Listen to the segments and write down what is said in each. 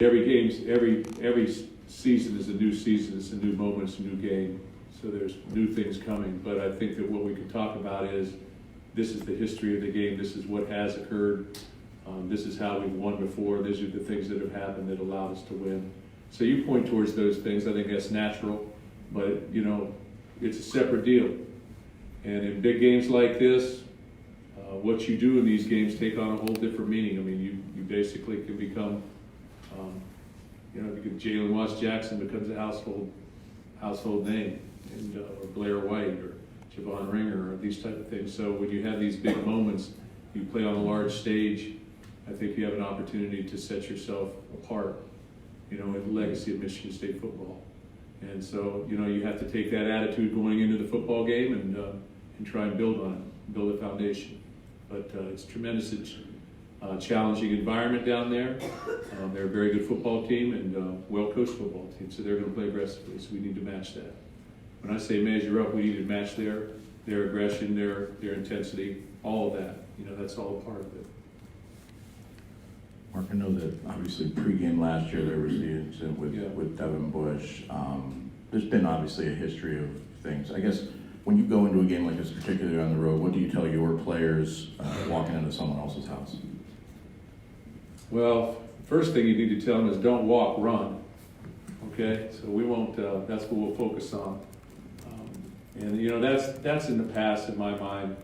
Every season is a new season, it's a new moment, it's a new game. So there's new things coming, but I think that what we can talk about is this is the history of the game, this is what has occurred, this is how we've won before, these are the things that have happened that allowed us to win. So you point towards those things, I think that's natural, but it's a separate deal. And in big games like this, what you do in these games take on a whole different meaning. I mean, you basically can become, Jalen Moss Jackson becomes a household name, and or Blair White or Javon Ringer or these type of things. So when you have these big moments, you play on a large stage, I think you have an opportunity to set yourself apart, in the legacy of Michigan State football. And so, you have to take that attitude going into the football game and try and build on it, build a foundation. But it's a tremendous challenging environment down there. They're a very good football team and well-coached football team, so they're going to play aggressively, so we need to match that. When I say measure up, we need to match their aggression, their intensity, all of that. That's all a part of it. Mark, I know that obviously pregame last year there was the incident with Devin Bush. There's been obviously a history of things. I guess when you go into a game like this, particularly on the road, what do you tell your players walking into someone else's house? Well, first thing you need to tell them is don't walk, run. Okay, so we won't. That's what we'll focus on. And that's in the past in my mind.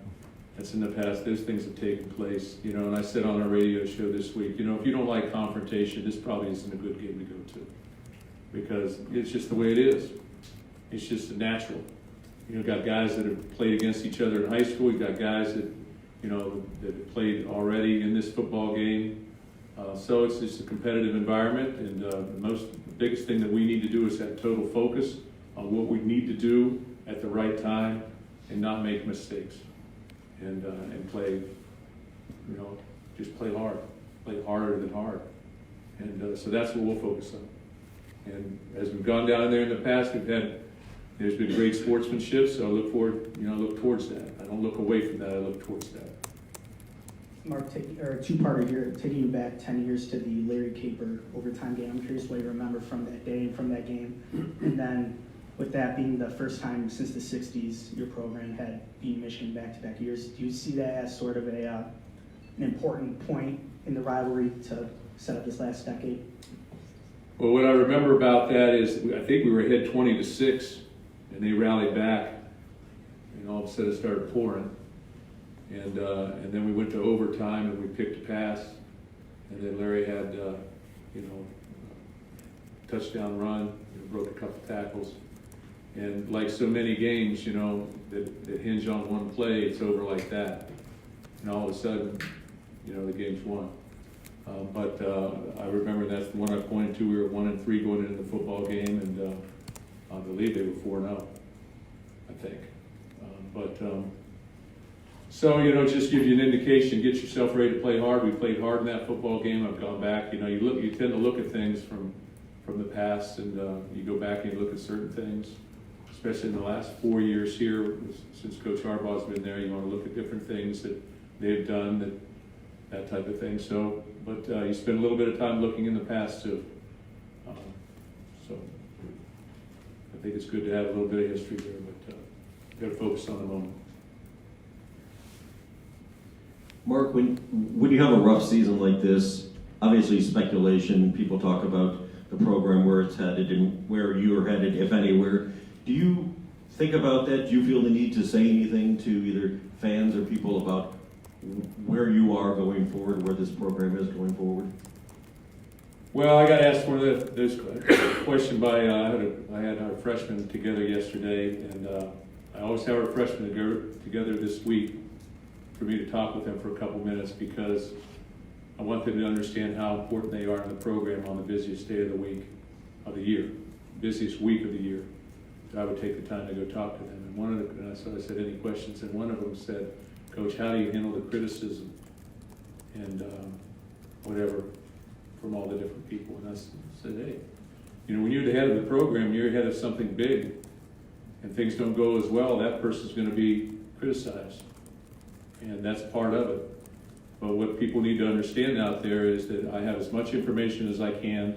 That's in the past. Those things have taken place. And I said on our radio show this week, if you don't like confrontation, this probably isn't a good game to go to, because it's just the way it is. It's just natural. You've got guys that have played against each other in high school. You've got guys that that have played already in this football game. So it's just a competitive environment, and the biggest thing that we need to do is have total focus on what we need to do at the right time and not make mistakes, and play, just play hard, play harder than hard. And so that's what we'll focus on. And as we've gone down there in the past, there's been great sportsmanship, so I look towards that. I don't look away from that, I look towards that. Mark, two-parter here, taking you back 10 years to the Larry Caper overtime game. I'm curious what you remember from that day and from that game. And then with that being the first time since the 60s your program had beaten Michigan back-to-back years, do you see that as sort of an important point in the rivalry to set up this last decade? Well, what I remember about that is I think we were ahead 20-6, and they rallied back, and all of a sudden it started pouring. And then we went to overtime, and we picked a pass, and then Larry had touchdown run, broke a couple tackles, and like so many games, that hinge on one play, it's over like that, and all of a sudden, the game's won. But I remember that's the one I pointed to. We were 1-3 going into the football game, and I believe they were 4-0, I think. So, it just gives you an indication. Get yourself ready to play hard. We played hard in that football game. I've gone back. You tend to look at things from the past, and you go back and you look at certain things, especially in the last 4 years here, since Coach Harbaugh's been there. You want to look at different things that they've done, that type of thing. So, but you spend a little bit of time looking in the past too. So, I think it's good to have a little bit of history there, but you got to focus on the moment. Mark, when you have a rough season like this, obviously speculation, people talk about the program, where it's headed and where you are headed, if anywhere. Do you think about that? Do you feel the need to say anything to either fans or people about where you are going forward, where this program is going forward? Well, I got asked one of those question by, I had our freshmen together yesterday, and I always have our freshmen together this week for me to talk with them for a couple minutes, because I want them to understand how important they are in the program on the busiest day of the year, busiest week of the year. So I would take the time to go talk to them. And so I said, any questions? And one of them said, Coach, how do you handle the criticism and whatever from all the different people? And I said, hey, when you're the head of the program, you're head of something big, and things don't go as well, that person's going to be criticized. And that's part of it. But what people need to understand out there is that I have as much information as I can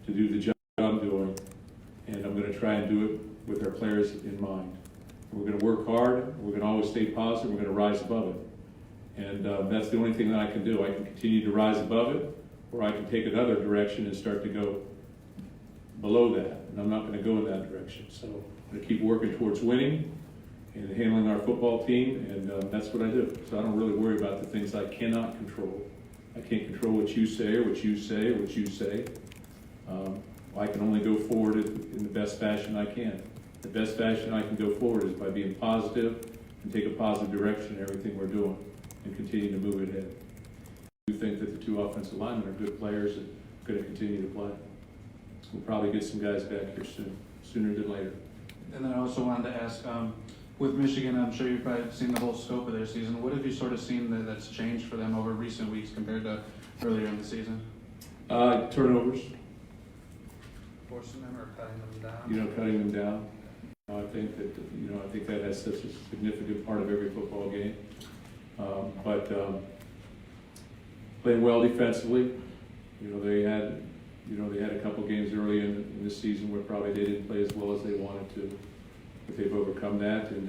to do the job I'm doing, and I'm going to try and do it with our players in mind. We're going to work hard. We're going to always stay positive. We're going to rise above it. And that's the only thing that I can do. I can continue to rise above it, or I can take another direction and start to go below that. And I'm not going to go in that direction. So I'm going to keep working towards winning and handling our football team, and that's what I do. So I don't really worry about the things I cannot control. I can't control what you say or what you say or what you say. I can only go forward in the best fashion I can. The best fashion I can go forward is by being positive and take a positive direction in everything we're doing and continue to move ahead. I do think that the two offensive linemen are good players and going to continue to play. We'll probably get some guys back here soon, sooner than later. And then I also wanted to ask, with Michigan, I'm sure you've probably seen the whole scope of their season. What have you sort of seen that's changed for them over recent weeks compared to earlier in the season? Turnovers, Forcing them or cutting them down? you know, cutting them down. I think that has such a significant part of every football game. But playing well defensively. They had a couple games early in this season where probably they didn't play as well as they wanted to. But they've overcome that, and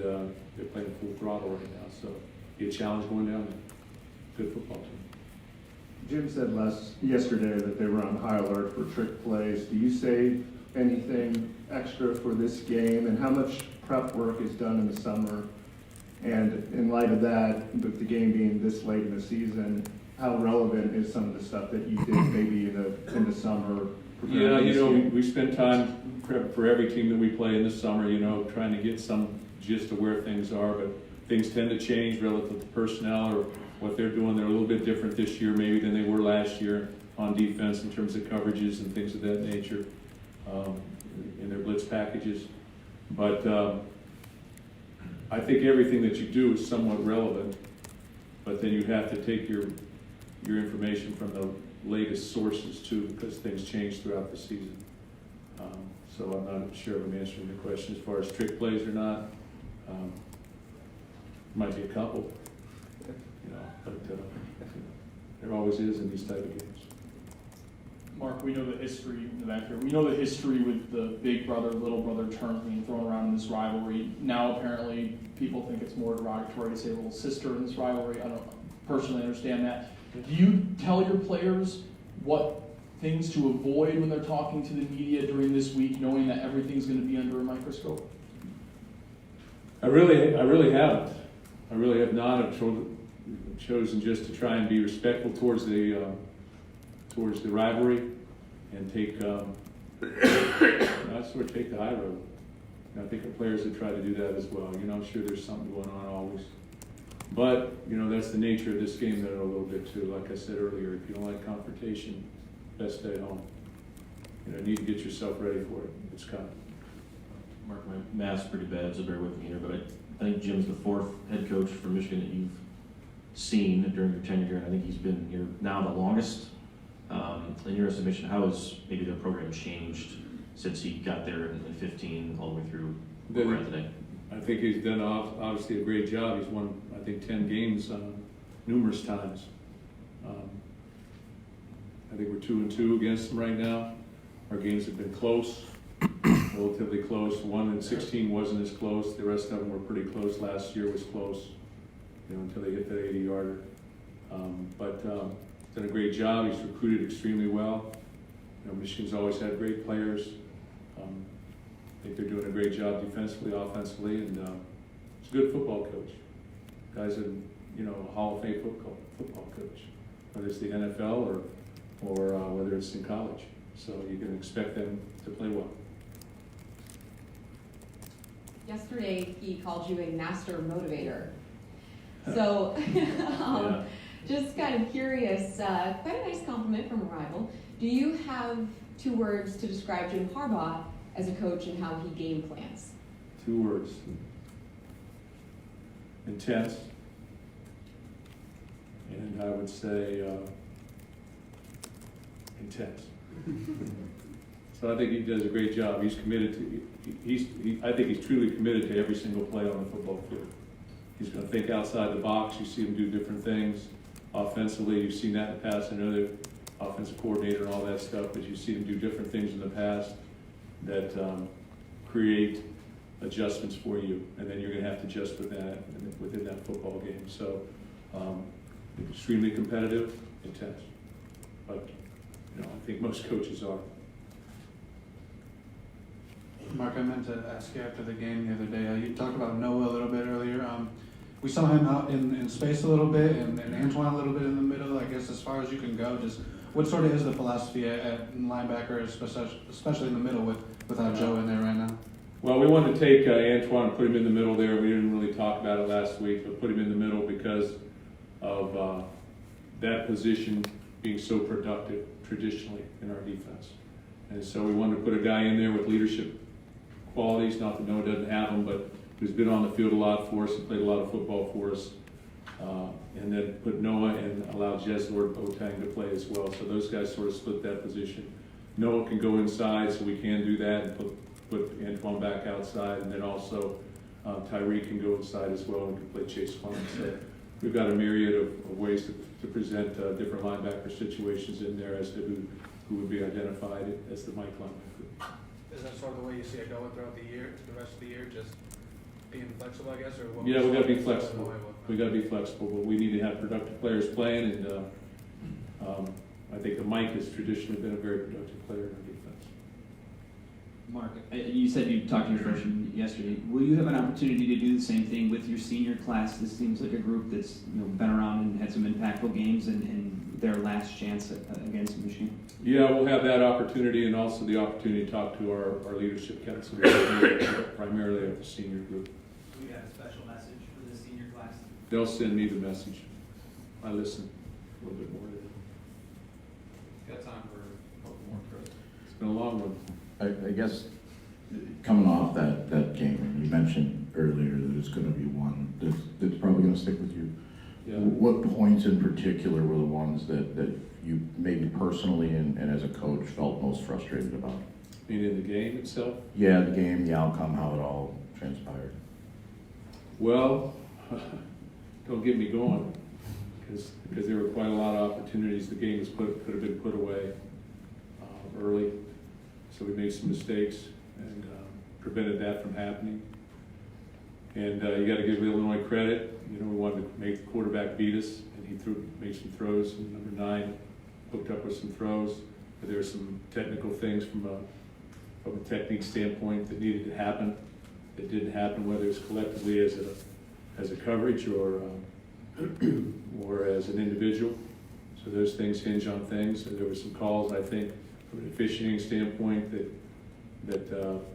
they're playing full throttle right now. So be a challenge going down there. Good football team. Jim said yesterday that they were on high alert for trick plays. Do you say anything extra for this game, and how much prep work is done in the summer? And in light of that, with the game being this late in the season, how relevant is some of the stuff that you did maybe in the summer? Yeah, we spend time prep for every team that we play in the summer, trying to get some gist of where things are, but things tend to change relative to personnel or what they're doing. They're a little bit different this year maybe than they were last year on defense in terms of coverages and things of that nature, in their blitz packages. But I think everything that you do is somewhat relevant, but then you have to take your information from the latest sources too, because things change throughout the season. So I'm not sure if I'm answering the question as far as trick plays or not. Might be a couple, but there always is in these type of games. Mark, we know the history in the back here. We know the history with the big brother, little brother term being thrown around in this rivalry. Now, apparently, people think it's more derogatory to say little sister in this rivalry. I don't personally understand that. Do you tell your players what things to avoid when they're talking to the media during this week, knowing that everything's going to be under a microscope? I really haven't. I really have not. I've chosen just to try and be respectful towards the rivalry and take I sort of take the high road. And I think our players have tried to do that as well. I'm sure there's something going on always. But, that's the nature of this game a little bit too. Like I said earlier, if you don't like confrontation, best stay home. You need to get yourself ready for it. It's coming. Mark, my math's pretty bad, so bear with me here, but I think Jim's the fourth head coach for Michigan that you've seen during your tenure here, and I think he's been here now the longest. In your estimation, how has maybe their program changed since he got there in 15 all the way through where we're at today? I think he's done obviously a great job. He's won, I think, 10 games numerous times. I think we're 2-2 against them right now. Our games have been close, relatively close. 1 and 16 wasn't as close. The rest of them were pretty close. Last year was close, until they hit that 80-yarder. But he's done a great job. He's recruited extremely well. Michigan's always had great players. I think they're doing a great job defensively, offensively, and he's a good football coach. Guy's a Hall of Fame football coach, whether it's the NFL or whether it's in college. So you can expect them to play well. Yesterday, he called you a master motivator. So, Yeah. just kind of curious, quite a nice compliment from a rival. Do you have 2 words to describe Jim Harbaugh as a coach and how he game plans? 2 words. Intense. And I would say intense. So I think he does a great job. He's committed to, I think he's truly committed to every single play on the football field. He's going to think outside the box. You see him do different things. offensively. You've seen that in the past. I know they're offensive coordinator and all that stuff, but you see them do different things in the past that create adjustments for you, and then you're going to have to adjust with that within that football game. So extremely competitive, intense, but I think most coaches are. Mark, I meant to ask you after the game the other day. You talked about Noah a little bit earlier. We saw him out in space a little bit, and Antoine a little bit in the middle. I guess as far as you can go, just what sort of is the philosophy at linebacker, especially in the middle without Joe in there right now? Well, we wanted to take Antoine and put him in the middle there. We didn't really talk about it last week, but put him in the middle because of that position being so productive traditionally in our defense. And so we wanted to put a guy in there with leadership qualities, not that Noah doesn't have them, but who's been on the field a lot for us and played a lot of football for us. And then put Noah and allow Jesler Boateng to play as well. So those guys sort of split that position. Noah can go inside, so we can do that and put Antoine back outside. And then also Tyreek can go inside as well and can play chase fun. So we've got a myriad of ways to present different linebacker situations in there as to who would be identified as the Mike linebacker. Is that sort of the way you see it going throughout the year, the rest of the year, just being flexible, I guess, or what? Yeah, we got to be flexible. We got to be flexible, but we need to have productive players playing, and I think that Mike has traditionally been a very productive player in our defense. Mark, you said you talked to your freshman yesterday. Will you have an opportunity to do the same thing with your senior class? This seems like a group that's been around and had some impactful games and their last chance against Michigan. Yeah, we'll have that opportunity, and also the opportunity to talk to our leadership council, primarily of the senior group. Do you have a special message for the senior class? They'll send me the message. I listen a little bit more to them. Got time for a couple more, Chris. It's been a long one. I guess coming off that game, you mentioned earlier that it's going to be one that's probably going to stick with you. Yeah. What points in particular were the ones that you maybe personally and as a coach felt most frustrated about? Meaning the game itself? Yeah, the game, the outcome, how it all transpired. Well, don't get me going, because there were quite a lot of opportunities. The game could have been put away early, so we made some mistakes and prevented that from happening. And you got to give Illinois credit. We wanted to make the quarterback beat us, and he made some throws. And number 9 hooked up with some throws, but there were some technical things from a technique standpoint that needed to happen. That didn't happen, whether it's collectively as a coverage or as an individual. So those things hinge on things. So there were some calls, I think, from an officiating standpoint that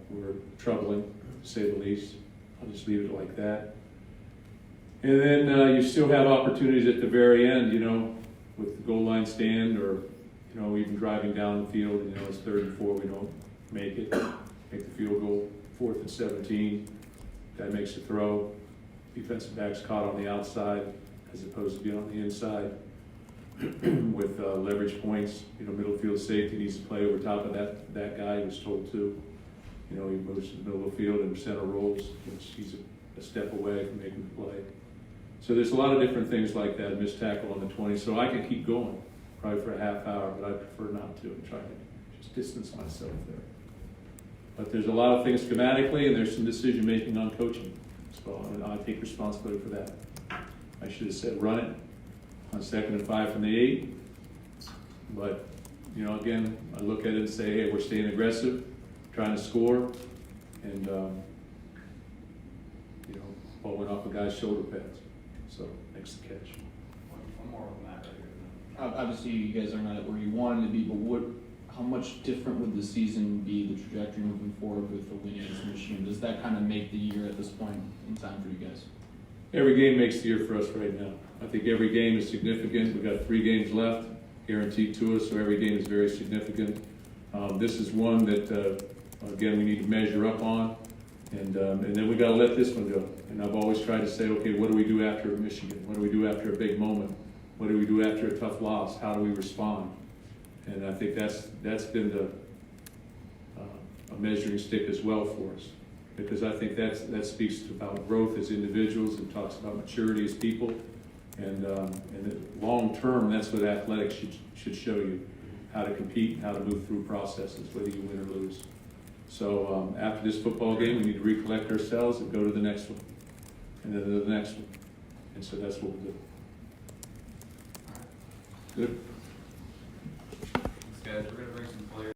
were troubling, to say the least. I'll just leave it like that. And then you still have opportunities at the very end, with the goal line stand or, even driving down the field. It's 3rd and 4, we don't make it. Make the field goal, 4th and 17. Guy makes a throw. Defensive back's caught on the outside as opposed to being on the inside with leverage points. Middle field safety needs to play over top of that guy. He was told to. He moves to the middle of the field and center rolls, which he's a step away from making the play. So there's a lot of different things like that, missed tackle on the 20. So I could keep going probably for a half hour, but I prefer not to and try to just distance myself there. But there's a lot of things schematically, and there's some decision making on coaching as well, and I take responsibility for that. I should have said run it on 2nd and 5 from the 8. But, again, I look at it and say, hey, we're staying aggressive, trying to score, and ball went off a guy's shoulder pads, so makes the catch. One more on that right here. Obviously, you guys are not where you wanted to be, but how much different would the season be, the trajectory moving forward with the win against Michigan? Does that kind of make the year at this point in time for you guys? Every game makes the year for us right now. I think every game is significant. We've got 3 games left, guaranteed to us, so every game is very significant. This is one that, again, we need to measure up on, and then we got to let this one go. And I've always tried to say, okay, what do we do after Michigan? What do we do after a big moment? What do we do after a tough loss? How do we respond? And I think that's been a measuring stick as well for us, because I think that speaks about growth as individuals and talks about maturity as people. long term, that's what athletics should show you, how to compete, how to move through processes, whether you win or lose. So after this football game, we need to recollect ourselves and go to the next one, and then to the next one. And so that's what we'll do. Good. Thanks, guys. We're gonna